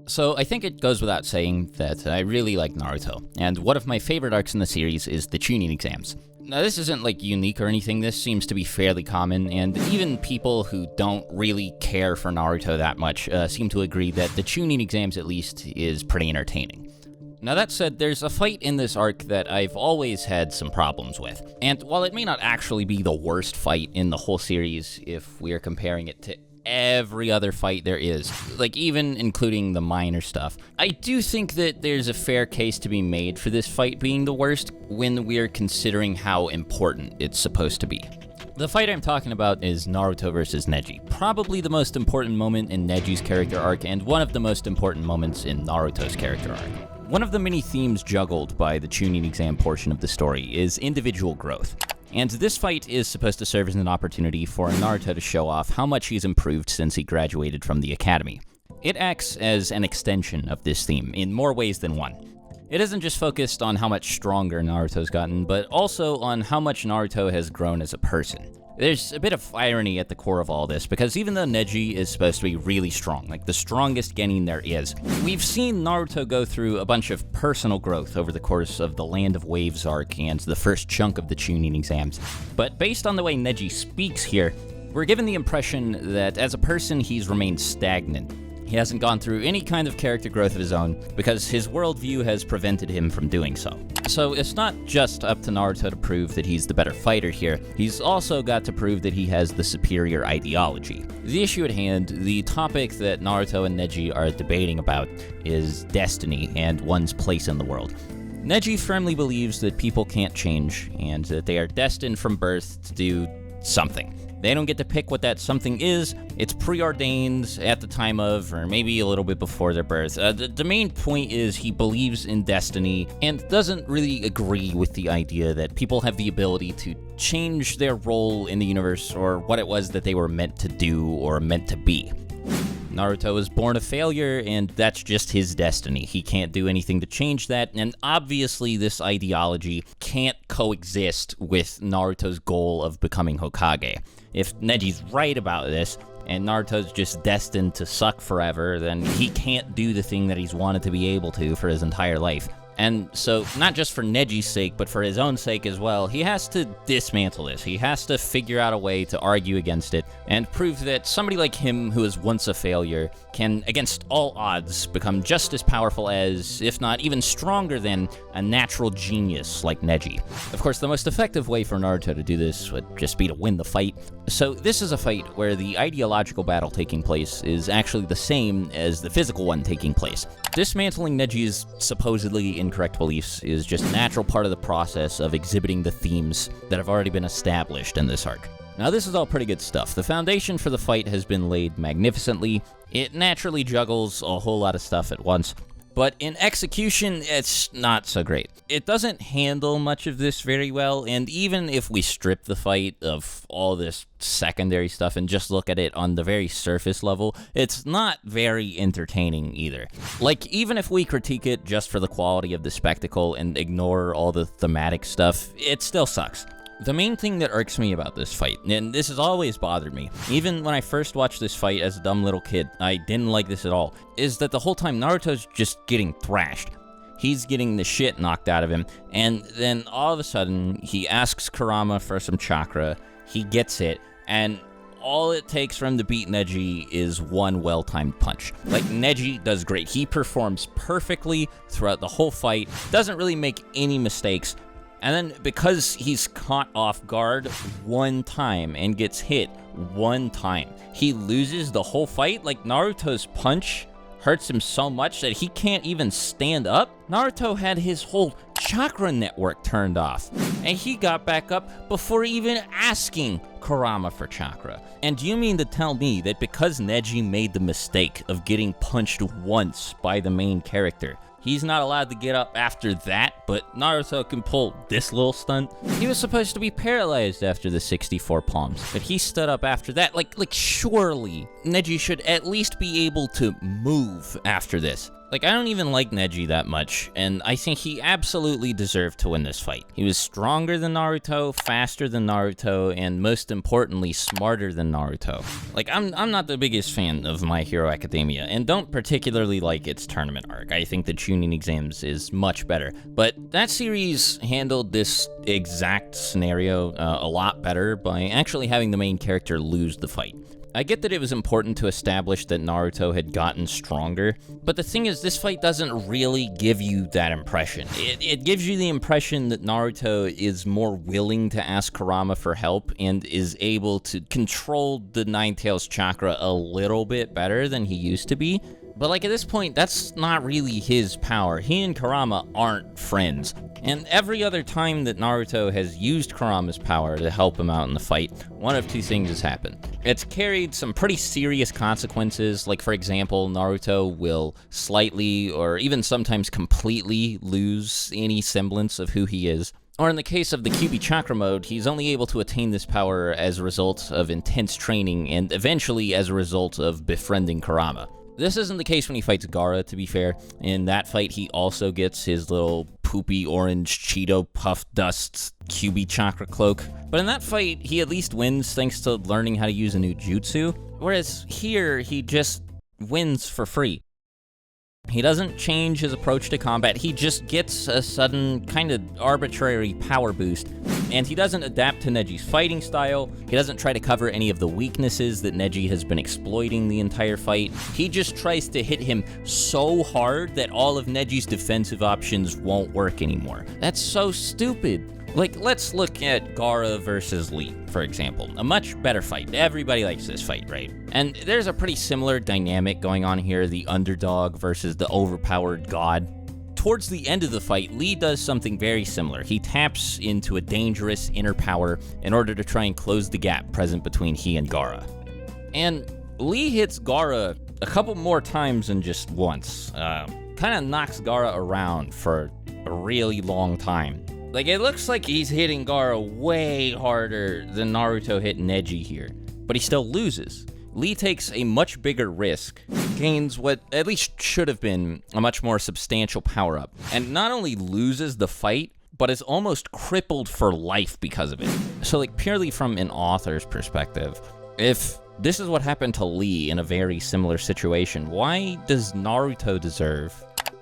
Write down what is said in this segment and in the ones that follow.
So I think it goes without saying that I really like Naruto, and one of my favorite arcs in the series is the Chunin exams. Now this isn't like unique or anything, this seems to be fairly common, and even people who don't really care for Naruto that much seem to agree that the Chunin exams at least is pretty entertaining. Now that said, there's a fight in this arc that I've always had some problems with, and while it may not actually be the worst fight in the whole series if we're comparing it to every other fight there is, like even including the minor stuff, I do think that there's a fair case to be made for this fight being the worst when we're considering how important it's supposed to be. The fight I'm talking about is Naruto versus Neji, probably the most important moment in Neji's character arc and one of the most important moments in Naruto's character arc. One of the many themes juggled by the Chunin exam portion of the story is individual growth. And this fight is supposed to serve as an opportunity for Naruto to show off how much he's improved since he graduated from the academy. It acts as an extension of this theme in more ways than one. It isn't just focused on how much stronger Naruto's gotten, but also on how much Naruto has grown as a person. There's a bit of irony at the core of all this, because even though Neji is supposed to be really strong, like the strongest genin there is, we've seen Naruto go through a bunch of personal growth over the course of the Land of Waves arc and the first chunk of the Chunin exams. But based on the way Neji speaks here, we're given the impression that as a person he's remained stagnant. He hasn't gone through any kind of character growth of his own because his worldview has prevented him from doing so. So it's not just up to Naruto to prove that he's the better fighter here, he's also got to prove that he has the superior ideology. The issue at hand, the topic that Naruto and Neji are debating about, is destiny and one's place in the world. Neji firmly believes that people can't change and that they are destined from birth to do something. They don't get to pick what that something is. It's preordained at the time of, or maybe a little bit before their birth. The main point is he believes in destiny and doesn't really agree with the idea that people have the ability to change their role in the universe or what it was that they were meant to do or meant to be. Naruto was born a failure, and that's just his destiny. He can't do anything to change that, and obviously this ideology can't coexist with Naruto's goal of becoming Hokage. If Neji's right about this, and Naruto's just destined to suck forever, then he can't do the thing that he's wanted to be able to for his entire life. And so, not just for Neji's sake, but for his own sake as well, he has to dismantle this. He has to figure out a way to argue against it and prove that somebody like him, who was once a failure, can, against all odds, become just as powerful as, if not even stronger than, a natural genius like Neji. Of course, the most effective way for Naruto to do this would just be to win the fight. So this is a fight where the ideological battle taking place is actually the same as the physical one taking place. Dismantling Neji's supposedly incorrect beliefs is just a natural part of the process of exhibiting the themes that have already been established in this arc. Now this is all pretty good stuff. The foundation for the fight has been laid magnificently. It naturally juggles a whole lot of stuff at once, but in execution, it's not so great. It doesn't handle much of this very well, and even if we strip the fight of all this secondary stuff and just look at it on the very surface level, it's not very entertaining either. Like, even if we critique it just for the quality of the spectacle and ignore all the thematic stuff, it still sucks. The main thing that irks me about this fight, and this has always bothered me, even when I first watched this fight as a dumb little kid, I didn't like this at all, is that the whole time Naruto's just getting thrashed. He's getting the shit knocked out of him, and then all of a sudden, he asks Kurama for some chakra, he gets it, and all it takes for him to beat Neji is one well-timed punch. Like, Neji does great. He performs perfectly throughout the whole fight, doesn't really make any mistakes, and then because he's caught off guard one time and gets hit one time, he loses the whole fight. Like, Naruto's punch hurts him so much that he can't even stand up. Naruto had his whole chakra network turned off, and he got back up before even asking Kurama for chakra. And do you mean to tell me that because Neji made the mistake of getting punched once by the main character, he's not allowed to get up after that, but Naruto can pull this little stunt? He was supposed to be paralyzed after the 64 palms, but he stood up after that. Like surely Neji should at least be able to move after this. Like, I don't even like Neji that much, and I think he absolutely deserved to win this fight. He was stronger than Naruto, faster than Naruto, and most importantly, smarter than Naruto. Like, I'm not the biggest fan of My Hero Academia, and don't particularly like its tournament arc. I think the Chunin exams is much better, but that series handled this exact scenario a lot better by actually having the main character lose the fight. I get that it was important to establish that Naruto had gotten stronger, but the thing is, this fight doesn't really give you that impression. It gives you the impression that Naruto is more willing to ask Kurama for help and is able to control the Nine Tails chakra a little bit better than he used to be. But like at this point, that's not really his power. He and Kurama aren't friends. And every other time that Naruto has used Kurama's power to help him out in the fight, one of two things has happened. It's carried some pretty serious consequences, like for example, Naruto will slightly or even sometimes completely lose any semblance of who he is. Or in the case of the QB Chakra mode, he's only able to attain this power as a result of intense training and eventually as a result of befriending Kurama. This isn't the case when he fights Gaara, to be fair. In that fight, he also gets his little poopy orange Cheeto puff dust QB Chakra cloak. But in that fight, he at least wins thanks to learning how to use a new jutsu. Whereas here, he just wins for free. He doesn't change his approach to combat, he just gets a sudden, kind of arbitrary power boost. And he doesn't adapt to Neji's fighting style, he doesn't try to cover any of the weaknesses that Neji has been exploiting the entire fight. He just tries to hit him so hard that all of Neji's defensive options won't work anymore. That's so stupid. Like, let's look at Gaara versus Lee, for example. A much better fight. Everybody likes this fight, right? And there's a pretty similar dynamic going on here, the underdog versus the overpowered god. Towards the end of the fight, Lee does something very similar. He taps into a dangerous inner power in order to try and close the gap present between he and Gaara. And Lee hits Gaara a couple more times than just once. Kind of knocks Gaara around for a really long time. Like, it looks like he's hitting Gaara way harder than Naruto hit Neji here, but he still loses. Lee takes a much bigger risk, gains what at least should have been a much more substantial power-up, and not only loses the fight, but is almost crippled for life because of it. So, like, purely from an author's perspective, if this is what happened to Lee in a very similar situation, why does Naruto deserve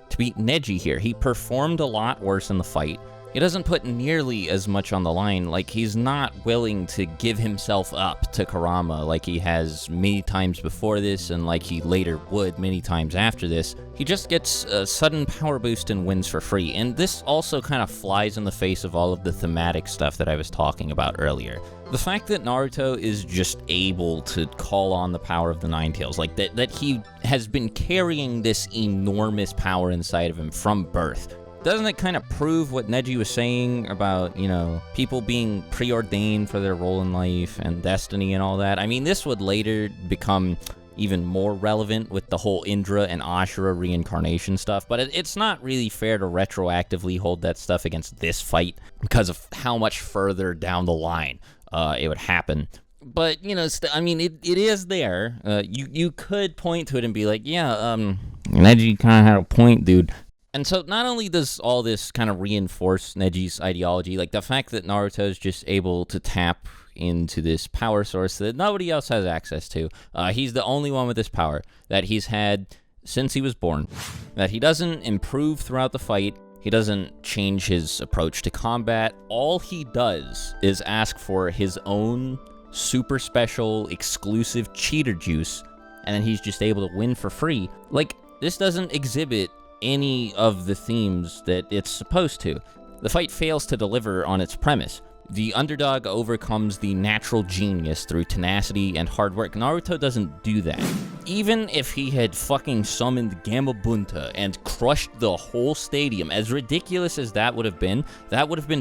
to beat Neji here? He performed a lot worse in the fight. He doesn't put nearly as much on the line. Like, he's not willing to give himself up to Kurama like he has many times before this and like he later would many times after this. He just gets a sudden power boost and wins for free. And this also kind of flies in the face of all of the thematic stuff that I was talking about earlier. The fact that Naruto is just able to call on the power of the Nine Tails, like that he has been carrying this enormous power inside of him from birth. Doesn't it kind of prove what Neji was saying about, you know, people being preordained for their role in life and destiny and all that? I mean, this would later become even more relevant with the whole Indra and Ashura reincarnation stuff, but it's not really fair to retroactively hold that stuff against this fight because of how much further down the line it would happen. But, you know, I mean, it is there. You could point to it and be like, yeah, Neji kind of had a point, dude. And so not only does all this kind of reinforce Neji's ideology, like the fact that Naruto is just able to tap into this power source that nobody else has access to. He's the only one with this power that he's had since he was born. That he doesn't improve throughout the fight. He doesn't change his approach to combat. All he does is ask for his own super special, exclusive cheater juice, and then he's just able to win for free. Like, this doesn't exhibit any of the themes that it's supposed to. The fight fails to deliver on its premise. The underdog overcomes the natural genius through tenacity and hard work. Naruto doesn't do that. Even if he had fucking summoned Gamabunta and crushed the whole stadium, as ridiculous as that would have been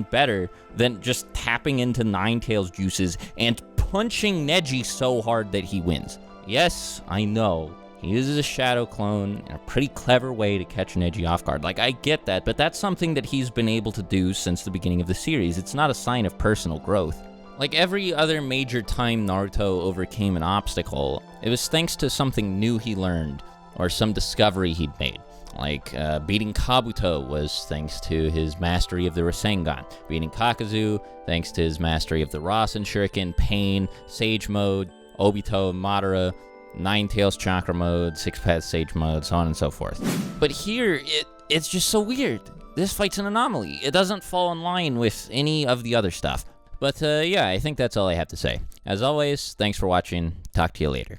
better than just tapping into Nine Tails juices and punching Neji so hard that he wins. Yes, I know. He uses a shadow clone in a pretty clever way to catch Neji off guard. Like, I get that, but that's something that he's been able to do since the beginning of the series. It's not a sign of personal growth. Like every other major time Naruto overcame an obstacle, it was thanks to something new he learned, or some discovery he'd made. Like, beating Kabuto was thanks to his mastery of the Rasengan. Beating Kakuzu, thanks to his mastery of the Rasen Shuriken, Pain, Sage Mode, Obito, Madara, Nine Tails Chakra Mode, Six Paths Sage Mode, so on and so forth. But here, it's just so weird. This fight's an anomaly. It doesn't fall in line with any of the other stuff. But yeah, I think that's all I have to say. As always, thanks for watching. Talk to you later.